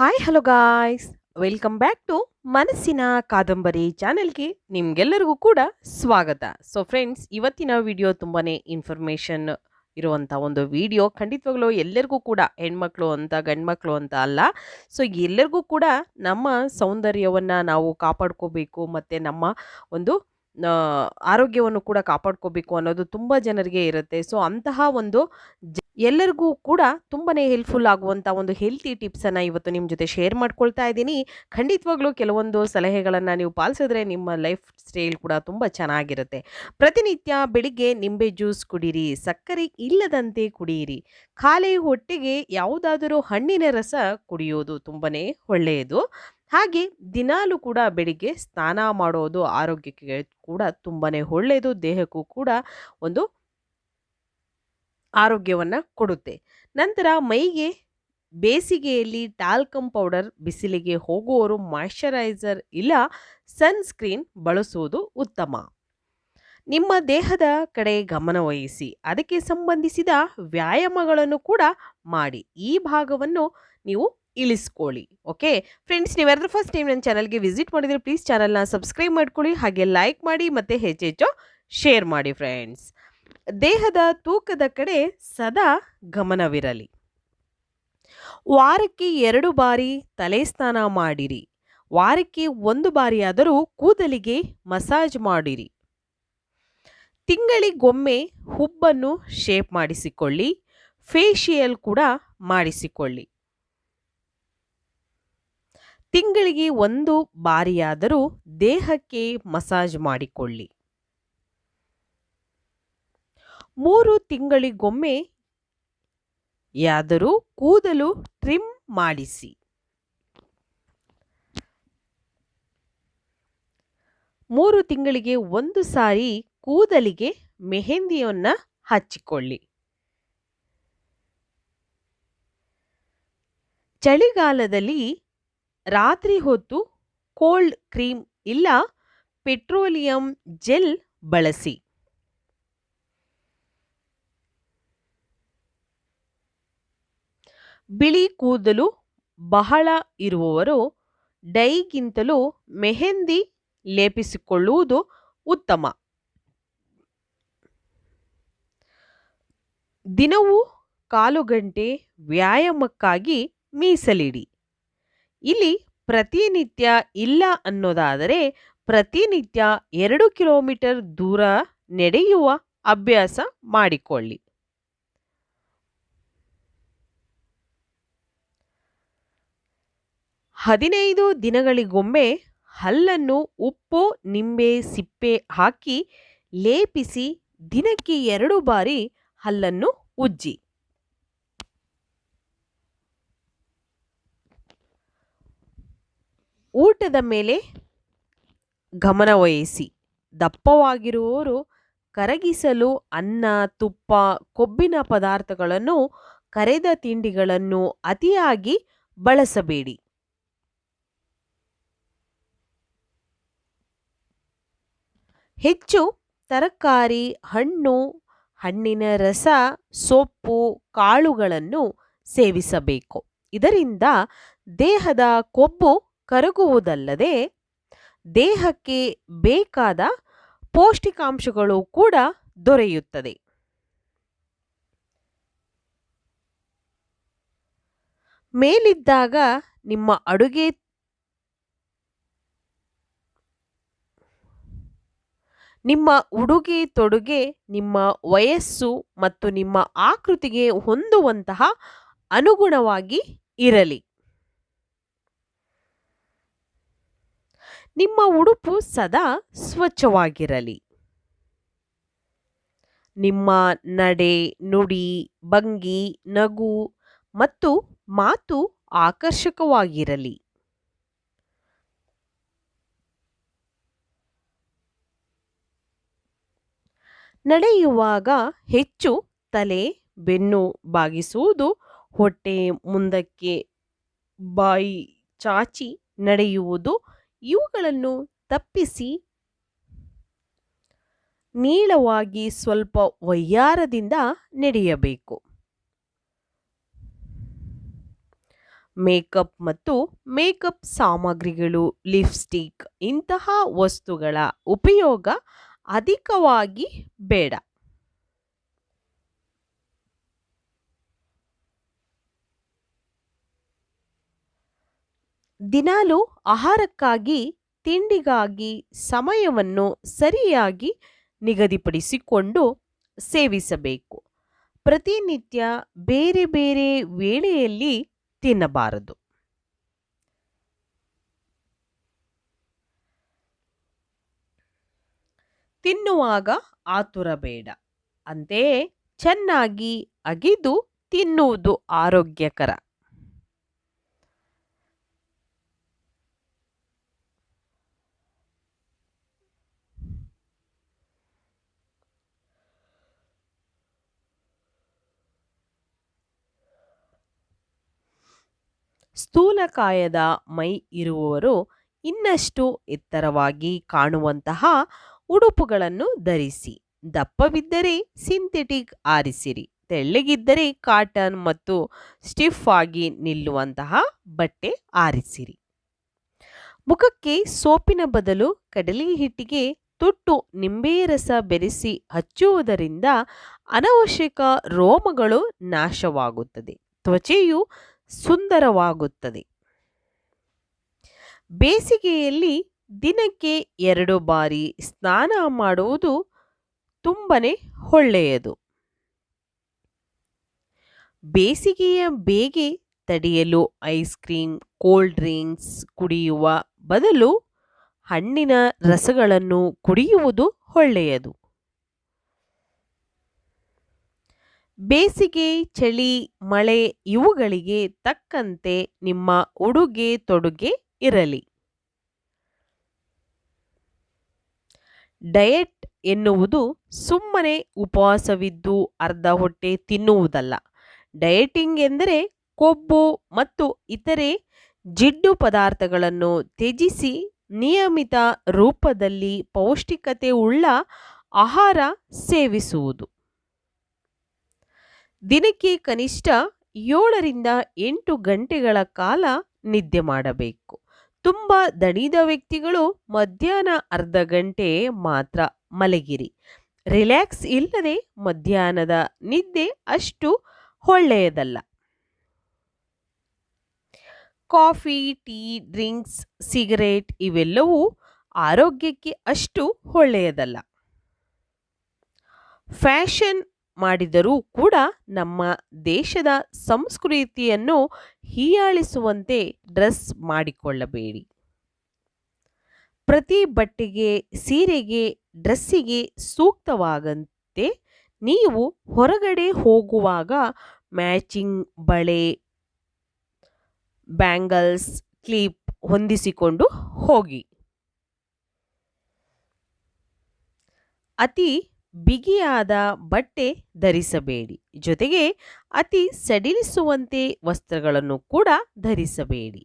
Hi hello guys, welcome back to ಮನಸ್ಸಿನ ಕಾದಂಬರಿ ಚಾನೆಲ್ಗೆ ನಿಮ್ಗೆಲ್ಲರಿಗೂ ಕೂಡ ಸ್ವಾಗತ. ಸೊ ಫ್ರೆಂಡ್ಸ್, ಇವತ್ತಿನ ವಿಡಿಯೋ ತುಂಬಾನೇ ಇನ್ಫಾರ್ಮೇಷನ್ ಇರುವಂಥ ಒಂದು ವಿಡಿಯೋ. ಖಂಡಿತವಾಗ್ಲೂ ಎಲ್ಲರಿಗೂ ಕೂಡ ಹೆಣ್ಮಕ್ಳು ಅಂತ ಗಂಡ್ಮಕ್ಳು ಅಂತ ಅಲ್ಲ, ಸೊ ಎಲ್ಲರಿಗೂ ಕೂಡ ನಮ್ಮ ಸೌಂದರ್ಯವನ್ನು ನಾವು ಕಾಪಾಡ್ಕೋಬೇಕು ಮತ್ತು ನಮ್ಮ ಒಂದು ಆ, ಆರೋಗ್ಯವನ್ನು ಕೂಡ ಕಾಪಾಡ್ಕೋಬೇಕು ಅನ್ನೋದು ತುಂಬ ಜನರಿಗೆ ಇರುತ್ತೆ. ಸೊ ಅಂತಹ ಒಂದು ಎಲ್ಲರಿಗೂ ಕೂಡ ತುಂಬಾನೇ ಹೆಲ್ಪ್ಫುಲ್ ಆಗುವಂಥ ಒಂದು ಹೆಲ್ತಿ ಟಿಪ್ಸನ್ನು ಇವತ್ತು ನಿಮ್ಮ ಜೊತೆ ಶೇರ್ ಮಾಡ್ಕೊಳ್ತಾ ಇದ್ದೀನಿ. ಖಂಡಿತವಾಗ್ಲೂ ಕೆಲವೊಂದು ಸಲಹೆಗಳನ್ನು ನೀವು ಪಾಲಿಸಿದ್ರೆ ನಿಮ್ಮ ಲೈಫ್ ಸ್ಟೈಲ್ ಕೂಡ ತುಂಬ ಚೆನ್ನಾಗಿರುತ್ತೆ. ಪ್ರತಿನಿತ್ಯ ಬೆಳಿಗ್ಗೆ ನಿಂಬೆ ಜ್ಯೂಸ್ ಕುಡೀರಿ, ಸಕ್ಕರೆ ಇಲ್ಲದಂತೆ ಕುಡಿಯಿರಿ, ಖಾಲಿ ಹೊಟ್ಟೆಗೆ ಯಾವುದಾದರೂ ಹಣ್ಣಿನ ರಸ ಕುಡಿಯೋದು ತುಂಬಾನೇ ಒಳ್ಳೆಯದು. ಹಾಗೆ ದಿನಾಲೂ ಕೂಡ ಬೆಳಿಗ್ಗೆ ಸ್ನಾನ ಮಾಡೋದು ಆರೋಗ್ಯಕ್ಕೆ ಕೂಡ ತುಂಬಾನೇ ಒಳ್ಳೆಯದು, ದೇಹಕ್ಕೂ ಕೂಡ ಒಂದು ಆರೋಗ್ಯವನ್ನು ಕೊಡುತ್ತೆ. ನಂತರ ಮೈಗೆ ಬೇಸಿಗೆಯಲ್ಲಿ ಟಾಲ್ಕಮ್ ಪೌಡರ್, ಬಿಸಿಲಿಗೆ ಹೋಗುವವರು ಮಾಯ್ಶ್ಚರೈಸರ್ ಇಲ್ಲ ಸನ್ಸ್ಕ್ರೀನ್ ಬಳಸುವುದು ಉತ್ತಮ. ನಿಮ್ಮ ದೇಹದ ಕಡೆ ಗಮನ ವಹಿಸಿ, ಅದಕ್ಕೆ ಸಂಬಂಧಿಸಿದ ವ್ಯಾಯಾಮಗಳನ್ನು ಕೂಡ ಮಾಡಿ. ಈ ಭಾಗವನ್ನು ನೀವು ಇಳಿಸ್ಕೊಳ್ಳಿ. ಓಕೆ ಫ್ರೆಂಡ್ಸ್, ನೀವ್ಯಾರಾದ್ರೂ ಫಸ್ಟ್ ಟೈಮ್ ನನ್ನ ಚಾನಲ್ಗೆ ವಿಸಿಟ್ ಮಾಡಿದರೆ ಪ್ಲೀಸ್ ಚಾನಲ್ನ ಸಬ್ಸ್ಕ್ರೈಬ್ ಮಾಡ್ಕೊಳ್ಳಿ, ಹಾಗೆ ಲೈಕ್ ಮಾಡಿ ಮತ್ತು ಹೆಚ್ಚೆಚ್ಚು ಶೇರ್ ಮಾಡಿ. ಫ್ರೆಂಡ್ಸ್, ದೇಹದ ತೂಕದ ಕಡೆ ಸದಾ ಗಮನವಿರಲಿ. ವಾರಕ್ಕೆ 2 ಬಾರಿ ತಲೆ ಸ್ನಾನ ಮಾಡಿರಿ. ವಾರಕ್ಕೆ 1 ಬಾರಿಯಾದರೂ ಕೂದಲಿಗೆ ಮಸಾಜ್ ಮಾಡಿರಿ. ತಿಂಗಳಿಗೊಮ್ಮೆ ಹುಬ್ಬನ್ನು ಶೇಪ್ ಮಾಡಿಸಿಕೊಳ್ಳಿ, ಫೇಶಿಯಲ್ ಕೂಡ ಮಾಡಿಸಿಕೊಳ್ಳಿ. ತಿಂಗಳಿಗೆ 1 ಬಾರಿಯಾದರೂ ದೇಹಕ್ಕೆ ಮಸಾಜ್ ಮಾಡಿಕೊಳ್ಳಿ. 3 ತಿಂಗಳಿಗೊಮ್ಮೆ ಯಾದರೂ ಕೂದಲು ಟ್ರಿಮ್ ಮಾಡಿಸಿ. 3 ತಿಂಗಳಿಗೆ 1 ಸಾರಿ ಕೂದಲಿಗೆ ಮೆಹಂದಿಯನ್ನು ಹಚ್ಚಿಕೊಳ್ಳಿ. ಚಳಿಗಾಲದಲ್ಲಿ ರಾತ್ರಿ ಹೊತ್ತು ಕೋಲ್ಡ್ ಕ್ರೀಮ್ ಇಲ್ಲ ಪೆಟ್ರೋಲಿಯಂ ಜೆಲ್ ಬಳಸಿ. ಬಿಳಿ ಕೂದಲು ಬಹಳ ಇರುವವರು ಡೈಗಿಂತಲೂ ಮೆಹಂದಿ ಲೇಪಿಸಿಕೊಳ್ಳುವುದು ಉತ್ತಮ. ದಿನವೂ 1/4 ಗಂಟೆ ವ್ಯಾಯಾಮಕ್ಕಾಗಿ ಮೀಸಲಿಡಿ. ಇಲ್ಲಿ ಪ್ರತಿನಿತ್ಯ ಇಲ್ಲ ಅನ್ನೋದಾದರೆ ಪ್ರತಿನಿತ್ಯ 2 ಕಿಲೋಮೀಟರ್ ದೂರ ನಡೆಯುವ ಅಭ್ಯಾಸ ಮಾಡಿಕೊಳ್ಳಿ. ಹದಿನೈದು ದಿನಗಳಿಗೊಮ್ಮೆ ಹಲ್ಲನ್ನು ಉಪ್ಪು ನಿಂಬೆ ಸಿಪ್ಪೆ ಹಾಕಿ ಲೇಪಿಸಿ ದಿನಕ್ಕೆ 2 ಬಾರಿ ಹಲ್ಲನ್ನು ಉಜ್ಜಿ. ಊಟದ ಮೇಲೆ ಗಮನ ವಹಿಸಿ. ದಪ್ಪವಾಗಿರುವವರು ಕರಗಿಸಲು ಅನ್ನ, ತುಪ್ಪ, ಕೊಬ್ಬಿನ ಪದಾರ್ಥಗಳನ್ನು, ಕರೆದ ತಿಂಡಿಗಳನ್ನು ಅತಿಯಾಗಿ ಬಳಸಬೇಡಿ. ಹೆಚ್ಚು ತರಕಾರಿ, ಹಣ್ಣು, ಹಣ್ಣಿನ ರಸ, ಸೊಪ್ಪು, ಕಾಳುಗಳನ್ನು ಸೇವಿಸಬೇಕು. ಇದರಿಂದ ದೇಹದ ಕೊಬ್ಬು ಕರಗುವುದಲ್ಲದೆ ದೇಹಕ್ಕೆ ಬೇಕಾದ ಪೌಷ್ಟಿಕಾಂಶಗಳು ಕೂಡ ದೊರೆಯುತ್ತದೆ. ಮೇಲಿದ್ದಾಗ ನಿಮ್ಮ ಉಡುಗೆ ತೊಡುಗೆ ನಿಮ್ಮ ವಯಸ್ಸು ಮತ್ತು ನಿಮ್ಮ ಆಕೃತಿಗೆ ಹೊಂದುವಂತಹ ಅನುಗುಣವಾಗಿ ಇರಲಿ. ನಿಮ್ಮ ಉಡುಪು ಸದಾ ಸ್ವಚ್ಛವಾಗಿರಲಿ. ನಿಮ್ಮ ನಡೆ, ನುಡಿ, ಭಂಗಿ, ನಗು ಮತ್ತು ಮಾತು ಆಕರ್ಷಕವಾಗಿರಲಿ. ನಡೆಯುವಾಗ ಹೆಚ್ಚು ತಲೆ, ಬೆನ್ನು ಬಾಗಿಸುವುದು, ಹೊಟ್ಟೆ ಮುಂದಕ್ಕೆ ಬಾಯಿ ಚಾಚಿ ನಡೆಯುವುದು ಇವುಗಳನ್ನು ತಪ್ಪಿಸಿ ನೀಳವಾಗಿ ಸ್ವಲ್ಪ ವಯ್ಯಾರದಿಂದ ನಡೆಯಬೇಕು. ಮೇಕಪ್ ಮತ್ತು ಮೇಕಪ್ ಸಾಮಗ್ರಿಗಳು, ಲಿಪ್ಸ್ಟಿಕ್ ಇಂತಹ ವಸ್ತುಗಳ ಉಪಯೋಗ ಅಧಿಕವಾಗಿ ಬೇಡ. ದಿನಾಲು ಆಹಾರಕ್ಕಾಗಿ, ತಿಂಡಿಗಾಗಿ ಸಮಯವನ್ನು ಸರಿಯಾಗಿ ನಿಗದಿಪಡಿಸಿಕೊಂಡು ಸೇವಿಸಬೇಕು. ಪ್ರತಿನಿತ್ಯ ಬೇರೆ ಬೇರೆ ವೇಳೆಯಲ್ಲಿ ತಿನ್ನಬಾರದು. ತಿನ್ನುವಾಗ ಆತುರ ಬೇಡ. ಅಂತೆಯೇ ಚೆನ್ನಾಗಿ ಅಗಿದು ತಿನ್ನುವುದು ಆರೋಗ್ಯಕರ. ಸ್ಥೂಲಕಾಯದ ಮೈ ಇರುವವರು ಇನ್ನಷ್ಟು ಎತ್ತರವಾಗಿ ಕಾಣುವಂತಹ ಉಡುಪುಗಳನ್ನು ಧರಿಸಿ. ದಪ್ಪವಿದ್ದರೆ ಸಿಂಥೆಟಿಕ್ ಆರಿಸಿರಿ. ತೆಳ್ಳಗಿದ್ದರೆ ಕಾಟನ್ ಮತ್ತು ಸ್ಟಿಫ್ ಆಗಿ ನಿಲ್ಲುವಂತಹ ಬಟ್ಟೆ ಆರಿಸಿರಿ. ಮುಖಕ್ಕೆ ಸೋಪಿನ ಬದಲು ಕಡಲೆ ಹಿಟ್ಟಿಗೆ ತುಟ್ಟು ನಿಂಬೆ ರಸ ಬೆರೆಸಿ ಹಚ್ಚುವುದರಿಂದ ಅನವಶ್ಯಕ ರೋಮಗಳು ನಾಶವಾಗುತ್ತದೆ. ತ್ವಚೆಯು ಸುಂದರವಾಗುತ್ತದೆ. ಬೇಸಿಗೆಯಲ್ಲಿ ದಿನಕ್ಕೆ 2 ಬಾರಿ ಸ್ನಾನ ಮಾಡುವುದು ತುಂಬನೇ ಒಳ್ಳೆಯದು. ಬೇಸಿಗೆಯ ಬೇಗೆ ತಡೆಯಲು ಐಸ್ ಕ್ರೀಮ್, ಕೋಲ್ಡ್ ಡ್ರಿಂಕ್ಸ್ ಕುಡಿಯುವ ಬದಲು ಹಣ್ಣಿನ ರಸಗಳನ್ನು ಕುಡಿಯುವುದು ಒಳ್ಳೆಯದು. ಬೇಸಿಗೆ, ಚಳಿ, ಮಳೆ ಇವುಗಳಿಗೆ ತಕ್ಕಂತೆ ನಿಮ್ಮ ಉಡುಗೆ ತೊಡುಗೆ ಇರಲಿ. ಡಯಟ್ ಎನ್ನುವುದು ಸುಮ್ಮನೆ ಉಪವಾಸವಿದ್ದು ಅರ್ಧ ಹೊಟ್ಟೆ ತಿನ್ನುವುದಲ್ಲ. ಡಯಟಿಂಗ್ ಎಂದರೆ ಕೊಬ್ಬು ಮತ್ತು ಇತರೆ ಜಿಡ್ಡು ಪದಾರ್ಥಗಳನ್ನು ತ್ಯಜಿಸಿ ನಿಯಮಿತ ರೂಪದಲ್ಲಿ ಪೌಷ್ಟಿಕತೆ ಉಳ್ಳ ಆಹಾರ ಸೇವಿಸುವುದು. ದಿನಕ್ಕೆ ಕನಿಷ್ಠ 7 ರಿಂದ 8 ಗಂಟೆಗಳ ಕಾಲ ನಿದ್ದೆ ಮಾಡಬೇಕು. ತುಂಬ ದಣಿದ ವ್ಯಕ್ತಿಗಳು ಮಧ್ಯಾಹ್ನ ಅರ್ಧ ಗಂಟೆ ಮಾತ್ರ ಮಲಗಿರಿ. ರಿಲ್ಯಾಕ್ಸ್ ಇಲ್ಲದೆ ಮಧ್ಯಾಹ್ನದ ನಿದ್ದೆ ಅಷ್ಟು ಒಳ್ಳೆಯದಲ್ಲ. ಕಾಫಿ, ಟೀ, ಡ್ರಿಂಕ್ಸ್, ಸಿಗರೇಟ್ ಇವೆಲ್ಲವೂ ಆರೋಗ್ಯಕ್ಕೆ ಅಷ್ಟು ಒಳ್ಳೆಯದಲ್ಲ. ಫ್ಯಾಷನ್ ಮಾಡಿದರೂ ಕೂಡ ನಮ್ಮ ದೇಶದ ಸಂಸ್ಕೃತಿಯನ್ನು ಹೀಯಾಳಿಸುವಂತೆ ಡ್ರೆಸ್ ಮಾಡಿಕೊಳ್ಳಬೇಡಿ. ಪ್ರತಿ ಬಟ್ಟೆಗೆ, ಸೀರೆಗೆ, ಡ್ರೆಸ್ಸಿಗೆ ಸೂಕ್ತವಾಗಂತೆ ನೀವು ಹೊರಗಡೆ ಹೋಗುವಾಗ ಮ್ಯಾಚಿಂಗ್ ಬಳೆ, ಬ್ಯಾಂಗಲ್ಸ್, ಕ್ಲಿಪ್ ಹೊಂದಿಸಿಕೊಂಡು ಹೋಗಿ. ಅತಿ ಬಿಗಿಯಾದ ಬಟ್ಟೆ ಧರಿಸಬೇಡಿ. ಜೊತೆಗೆ ಅತಿ ಸಡಿಲಿಸುವಂತೆ ವಸ್ತ್ರಗಳನ್ನು ಕೂಡ ಧರಿಸಬೇಡಿ.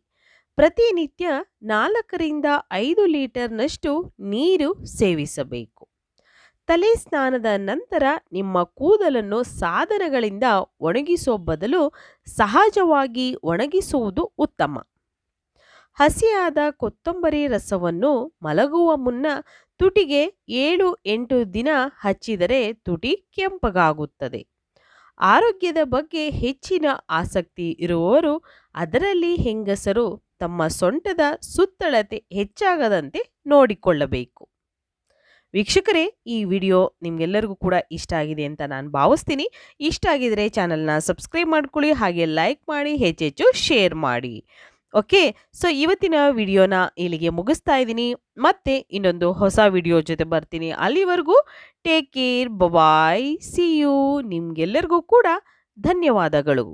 ಪ್ರತಿನಿತ್ಯ 4 ರಿಂದ 5 ಲೀಟರ್ನಷ್ಟು ನೀರು ಸೇವಿಸಬೇಕು. ತಲೆ ಸ್ನಾನದ ನಂತರ ನಿಮ್ಮ ಕೂದಲನ್ನು ಸಾಧನಗಳಿಂದ ಒಣಗಿಸುವ ಬದಲು ಸಹಜವಾಗಿ ಒಣಗಿಸುವುದು ಉತ್ತಮ. ಹಸಿಯಾದ ಕೊತ್ತಂಬರಿ ರಸವನ್ನು ಮಲಗುವ ಮುನ್ನ ತುಟಿಗೆ 7-8 ದಿನ ಹಚ್ಚಿದರೆ ತುಟಿ ಕೆಂಪಗಾಗುತ್ತದೆ. ಆರೋಗ್ಯದ ಬಗ್ಗೆ ಹೆಚ್ಚಿನ ಆಸಕ್ತಿ ಇರುವವರು, ಅದರಲ್ಲಿ ಹೆಂಗಸರು, ತಮ್ಮ ಸೊಂಟದ ಸುತ್ತಳತೆ ಹೆಚ್ಚಾಗದಂತೆ ನೋಡಿಕೊಳ್ಳಬೇಕು. ವೀಕ್ಷಕರೇ, ಈ ವಿಡಿಯೋ ನಿಮಗೆಲ್ಲರಿಗೂ ಕೂಡ ಇಷ್ಟ ಆಗಿದೆ ಅಂತ ನಾನು ಭಾವಿಸ್ತೀನಿ. ಇಷ್ಟ ಆಗಿದರೆ ಚಾನಲ್ನ ಸಬ್ಸ್ಕ್ರೈಬ್ ಮಾಡ್ಕೊಳ್ಳಿ, ಹಾಗೆ ಲೈಕ್ ಮಾಡಿ, ಹೆಚ್ಚೆಚ್ಚು ಶೇರ್ ಮಾಡಿ. ಓಕೆ, ಸೊ ಇವತ್ತಿನ ವಿಡಿಯೋನ ಇಲ್ಲಿಗೆ ಮುಗಿಸ್ತಾ ಇದ್ದೀನಿ. ಮತ್ತೆ ಇನ್ನೊಂದು ಹೊಸ ವಿಡಿಯೋ ಜೊತೆ ಬರ್ತೀನಿ. ಅಲ್ಲಿವರೆಗೂ take care, bye, see you. ನಿಮ್ಗೆಲ್ಲರಿಗೂ ಕೂಡ ಧನ್ಯವಾದಗಳು.